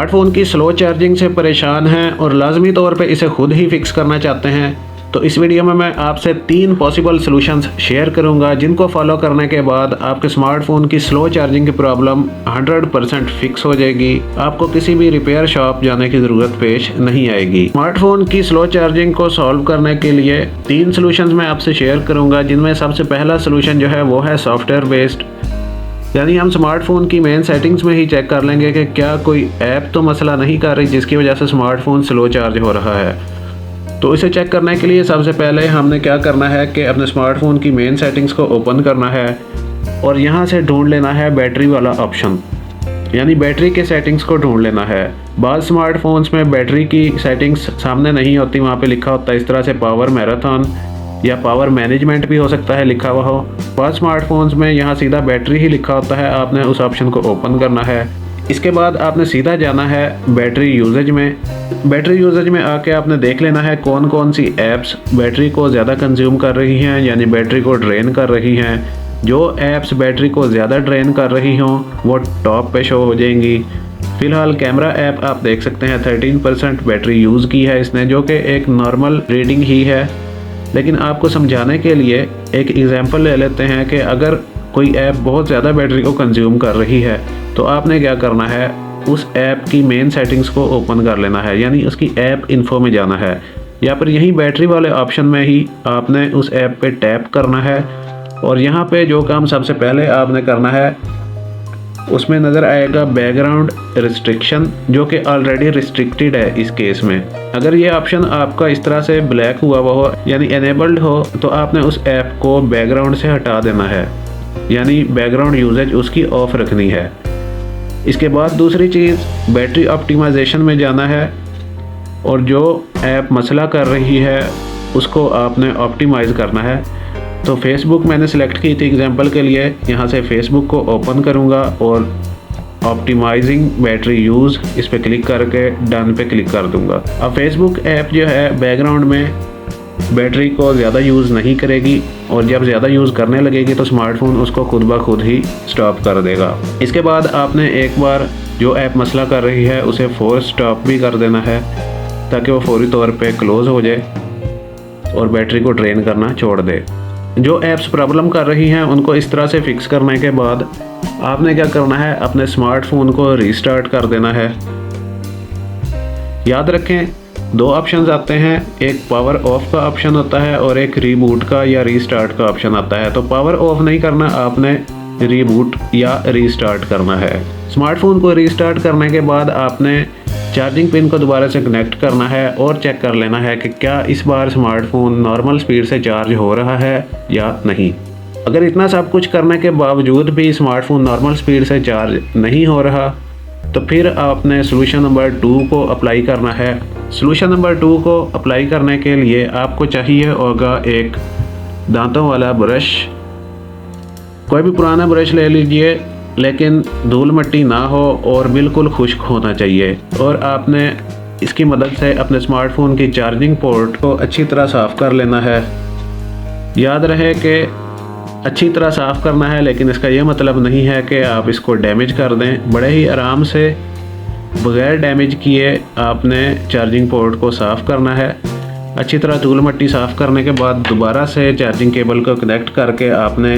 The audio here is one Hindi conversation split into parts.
स्मार्टफोन की स्लो चार्जिंग से परेशान हैं और लाजमी तौर पे इसे खुद ही फिक्स करना चाहते हैं, तो इस वीडियो में मैं आपसे 3 पॉसिबल सॉल्यूशंस शेयर करूंगा जिनको फॉलो करने के बाद आपके स्मार्टफोन की स्लो चार्जिंग की प्रॉब्लम 100% फिक्स हो जाएगी। आपको किसी भी रिपेयर शॉप जाने की ज़रूरत पेश नहीं आएगी। स्मार्टफोन की स्लो चार्जिंग को सॉल्व करने के लिए 3 सॉल्यूशंस मैं आपसे शेयर करूंगा, जिनमें सबसे पहला सॉल्यूशन जो है वो है सॉफ्टवेयर बेस्ड। यानी हम स्मार्टफोन की मेन सेटिंग्स में ही चेक कर लेंगे कि क्या कोई ऐप तो मसला नहीं कर रही जिसकी वजह से स्मार्टफोन स्लो चार्ज हो रहा है। तो इसे चेक करने के लिए सबसे पहले हमने क्या करना है कि अपने स्मार्टफोन की मेन सेटिंग्स को ओपन करना है और यहाँ से ढूंढ लेना है बैटरी वाला ऑप्शन, यानी बैटरी के सेटिंग्स को ढूंढ लेना है। बाद स्मार्टफोन्स में बैटरी की सेटिंग्स सामने नहीं होती, वहाँ पे लिखा होता है इस तरह से पावर मैराथन या पावर मैनेजमेंट भी हो सकता है लिखा हुआ हो। बाद स्मार्टफोन्स में यहाँ सीधा बैटरी ही लिखा होता है, आपने उस ऑप्शन को ओपन करना है। इसके बाद आपने सीधा जाना है बैटरी यूजेज में। बैटरी यूजेज में आके आपने देख लेना है कौन कौन सी ऐप्स बैटरी को ज़्यादा कंज्यूम कर रही हैं, यानी बैटरी को ड्रेन कर रही हैं। जो ऐप्स बैटरी को ज़्यादा ड्रेन कर रही हों वो टॉप पे शो हो जाएंगी। फ़िलहाल कैमरा ऐप आप देख सकते हैं 13% बैटरी यूज़ की है इसने, जो कि एक नॉर्मल रीडिंग ही है। लेकिन आपको समझाने के लिए एक एग्जांपल ले लेते हैं कि अगर कोई ऐप बहुत ज़्यादा बैटरी को कंज्यूम कर रही है तो आपने क्या करना है, उस ऐप की मेन सेटिंग्स को ओपन कर लेना है, यानी उसकी ऐप इन्फो में जाना है या फिर यहीं बैटरी वाले ऑप्शन में ही आपने उस ऐप पे टैप करना है। और यहाँ पे जो काम सबसे पहले आपने करना है उसमें नज़र आएगा बैकग्राउंड रिस्ट्रिक्शन, जो कि ऑलरेडी रिस्ट्रिक्टेड है इस केस में। अगर ये ऑप्शन आपका इस तरह से ब्लैक हुआ हो यानी एनेबल्ड हो तो आपने उस ऐप को बैकग्राउंड से हटा देना है, यानी बैकग्राउंड यूजेज उसकी ऑफ रखनी है। इसके बाद दूसरी चीज़ बैटरी ऑप्टिमाइजेशन में जाना है और जो ऐप मसला कर रही है उसको आपने ऑप्टिमाइज़ करना है। तो फेसबुक मैंने सेलेक्ट की थी एग्जांपल के लिए, यहाँ से फेसबुक को ओपन करूँगा और ऑप्टिमाइजिंग बैटरी यूज़ इस पर क्लिक करके डन पे क्लिक कर दूँगा। अब फेसबुक ऐप जो है बैकग्राउंड में बैटरी को ज़्यादा यूज़ नहीं करेगी और जब ज़्यादा यूज़ करने लगेगी तो स्मार्टफोन उसको खुद ब खुद ही स्टॉप कर देगा। इसके बाद आपने एक बार जो ऐप मसला कर रही है उसे फोर्स स्टॉप भी कर देना है ताकि वो फौरी तौर पे क्लोज़ हो जाए और बैटरी को ड्रेन करना छोड़ दे। जो ऐप्स प्रॉब्लम कर रही हैं उनको इस तरह से फिक्स करने के बाद आपने क्या करना है, अपने स्मार्टफोन को रीस्टार्ट कर देना है। याद रखें 2 ऑप्शंस आते हैं, एक पावर ऑफ का ऑप्शन होता है और एक रीबूट का या रीस्टार्ट का ऑप्शन आता है। तो पावर ऑफ नहीं करना, आपने रीबूट या रीस्टार्ट करना है। स्मार्टफोन को रीस्टार्ट करने के बाद आपने चार्जिंग पिन को दोबारा से कनेक्ट करना है और चेक कर लेना है कि क्या इस बार स्मार्टफोन नॉर्मल स्पीड से चार्ज हो रहा है या नहीं। अगर इतना सब कुछ करने के बावजूद भी स्मार्टफोन नॉर्मल स्पीड से चार्ज नहीं हो रहा तो फिर आपने सॉल्यूशन नंबर 2 को अप्लाई करना है। सॉल्यूशन नंबर 2 को अप्लाई करने के लिए आपको चाहिए होगा एक दांतों वाला ब्रश। कोई भी पुराना ब्रश ले लीजिए, लेकिन धूल मिट्टी ना हो और बिल्कुल खुश्क होना चाहिए। और आपने इसकी मदद से अपने स्मार्टफोन की चार्जिंग पोर्ट को अच्छी तरह साफ़ कर लेना है। याद रहे कि अच्छी तरह साफ़ करना है, लेकिन इसका ये मतलब नहीं है कि आप इसको डैमेज कर दें। बड़े ही आराम से बग़ैर डैमेज किए आपने चार्जिंग पोर्ट को साफ़ करना है। अच्छी तरह धूल मिट्टी साफ़ करने के बाद दोबारा से चार्जिंग केबल को कनेक्ट करके आपने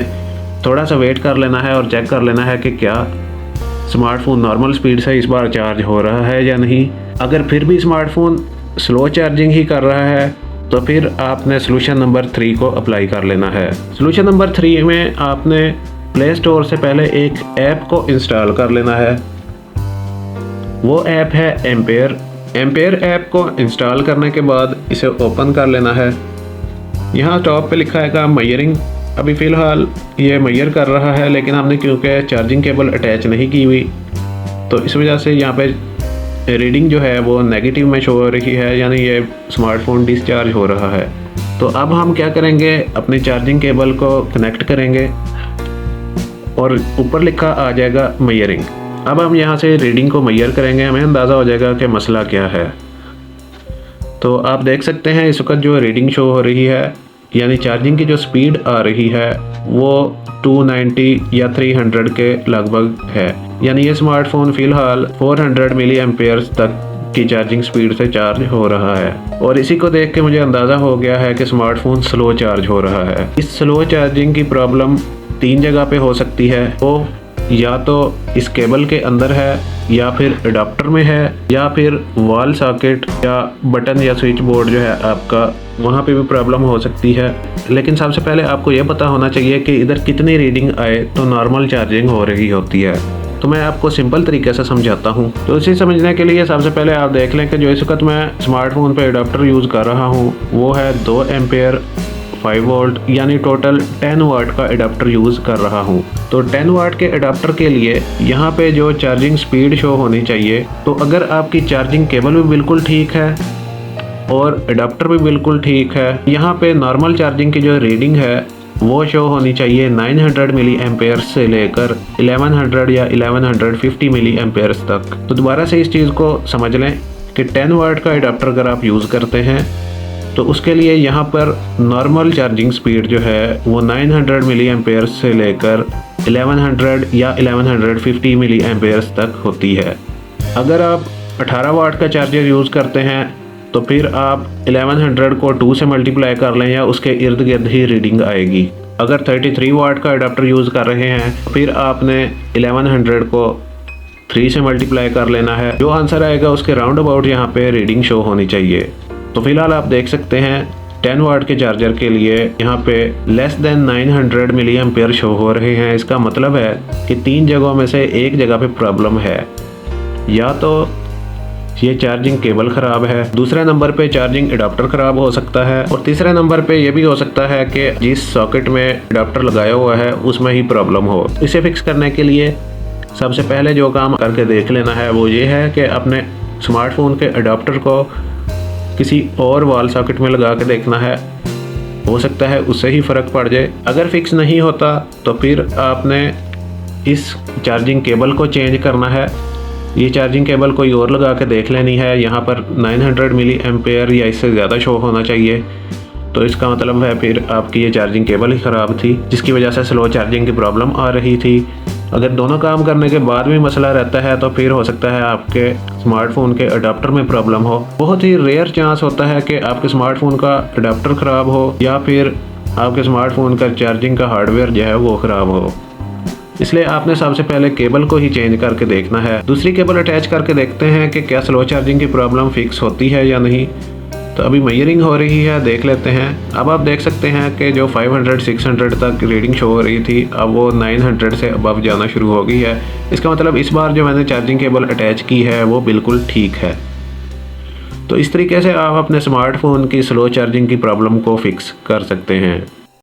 थोड़ा सा वेट कर लेना है और चेक कर लेना है कि क्या स्मार्टफोन नॉर्मल स्पीड से इस बार चार्ज हो रहा है या नहीं। अगर फिर भी स्मार्टफोन स्लो चार्जिंग ही कर रहा है तो फिर आपने सॉल्यूशन नंबर 3 को अप्लाई कर लेना है। सॉल्यूशन नंबर 3 में आपने प्ले स्टोर से पहले एक ऐप को इंस्टॉल कर लेना है। वो ऐप है एम्पेयर। एम्पेयर ऐप को इंस्टॉल करने के बाद इसे ओपन कर लेना है। यहाँ टॉप पे लिखा है मयरिंग। अभी फ़िलहाल ये मैयर कर रहा है, लेकिन हमने क्योंकि चार्जिंग केबल अटैच नहीं की हुई तो इस वजह से यहाँ पे रीडिंग जो है वो नेगेटिव में शो हो रही है, यानी ये स्मार्टफोन डिस्चार्ज हो रहा है। तो अब हम क्या करेंगे, अपनी चार्जिंग केबल को कनेक्ट करेंगे और ऊपर लिखा आ जाएगा मैयरिंग। अब हम यहाँ से रीडिंग को मैयर करेंगे, हमें अंदाज़ा हो जाएगा कि मसला क्या है। तो आप देख सकते हैं इस वक्त जो रीडिंग शो हो रही है, यानी चार्जिंग की जो स्पीड आ रही है वो 290 या 300 के लगभग है। यानी ये स्मार्टफोन फ़िलहाल 400 मिली एम्पेयर्स तक की चार्जिंग स्पीड से चार्ज हो रहा है। और इसी को देख के मुझे अंदाज़ा हो गया है कि स्मार्टफोन स्लो चार्ज हो रहा है। इस स्लो चार्जिंग की प्रॉब्लम 3 जगह पे हो सकती है। वो या तो इस केबल के अंदर है, या फिर अडाप्टर में है, या फिर वॉल सॉकेट या बटन या स्विच बोर्ड जो है आपका, वहाँ पे भी प्रॉब्लम हो सकती है। लेकिन सबसे पहले आपको ये पता होना चाहिए कि इधर कितनी रीडिंग आए तो नॉर्मल चार्जिंग हो रही होती है। तो मैं आपको सिंपल तरीके से समझाता हूँ। तो इसे समझने के लिए सबसे पहले आप देख लें कि जो इस वक्त मैं स्मार्टफोन पे अडाप्टर यूज़ कर रहा हूँ वो है 2 एम्पेयर 5 वोल्ट, यानी टोटल 10 वाट का अडाप्टर यूज़ कर रहा हूँ। तो 10 वाट के अडाप्टर के लिए यहाँ पे जो चार्जिंग स्पीड शो होनी चाहिए, तो अगर आपकी चार्जिंग केबल भी बिल्कुल ठीक है और अडाप्टर भी बिल्कुल ठीक है, यहाँ पे नॉर्मल चार्जिंग की जो रीडिंग है वो शो होनी चाहिए 900 मिली एम्पेयर्स से लेकर 1100 या 1150 मिली एम्पेयर्स तक। तो दोबारा से इस चीज़ को समझ लें कि 10 वाट का अडाप्टर अगर आप यूज़ करते हैं तो उसके लिए यहाँ पर नॉर्मल चार्जिंग स्पीड जो है वो 900 मिली एम्पेयर्स से लेकर 1100 या 1150 मिली एम्पेयर्स तक होती है। अगर आप 18 वाट का चार्जर यूज़ करते हैं तो फिर आप 1100 को 2 से मल्टीप्लाई कर लें या उसके इर्द गिर्द ही रीडिंग आएगी। अगर 33 वाट का अडाप्टर यूज़ कर रहे हैं फिर आपने 1100 को 3 से मल्टीप्लाई कर लेना है। जो आंसर आएगा उसके राउंड अबाउट यहाँ पे रीडिंग शो होनी चाहिए। तो फिलहाल आप देख सकते हैं 10 वाट के चार्जर के लिए यहाँ पे less than 900 milliampere show हो रहे हैं। इसका मतलब है कि 3 जगहों में से एक जगह पे प्रॉब्लम है, या तो ये चार्जिंग केबल ख़राब है, दूसरे नंबर पे चार्जिंग अडाप्टर ख़राब हो सकता है, और तीसरे नंबर पे ये भी हो सकता है कि जिस सॉकेट में अडाप्टर लगाया हुआ है उसमें ही प्रॉब्लम हो। इसे फिक्स करने के लिए सबसे पहले जो काम करके देख लेना है वो ये है कि अपने स्मार्टफोन के अडाप्टर को किसी और वॉल सॉकेट में लगा के देखना है, हो सकता है उससे ही फ़र्क पड़ जाए। अगर फिक्स नहीं होता तो फिर आपने इस चार्जिंग केबल को चेंज करना है। ये चार्जिंग केबल कोई और लगा के देख लेनी है। यहाँ पर 900 मिली एम्पेयर या इससे ज़्यादा शो होना चाहिए। तो इसका मतलब है फिर आपकी ये चार्जिंग केबल ही ख़राब थी जिसकी वजह से स्लो चार्जिंग की प्रॉब्लम आ रही थी। अगर दोनों काम करने के बाद भी मसला रहता है तो फिर हो सकता है आपके स्मार्टफोन के अडाप्टर में प्रॉब्लम हो। बहुत ही रेयर चांस होता है कि आपके स्मार्टफोन का अडाप्टर ख़राब हो या फिर आपके स्मार्टफोन का चार्जिंग का हार्डवेयर जो है वो ख़राब हो। इसलिए आपने सबसे पहले केबल को ही चेंज करके देखना है। दूसरी केबल अटैच करके देखते हैं कि क्या स्लो चार्जिंग की प्रॉब्लम फिक्स होती है या नहीं। तो अभी मेजरिंग हो रही है, देख लेते हैं। अब आप देख सकते हैं कि जो 500-600 तक रीडिंग शो हो रही थी अब वो 900 से अबव जाना शुरू हो गई है। इसका मतलब इस बार जो मैंने चार्जिंग केबल अटैच की है वो बिल्कुल ठीक है। तो इस तरीके से आप अपने स्मार्टफोन की स्लो चार्जिंग की प्रॉब्लम को फिक्स कर सकते हैं।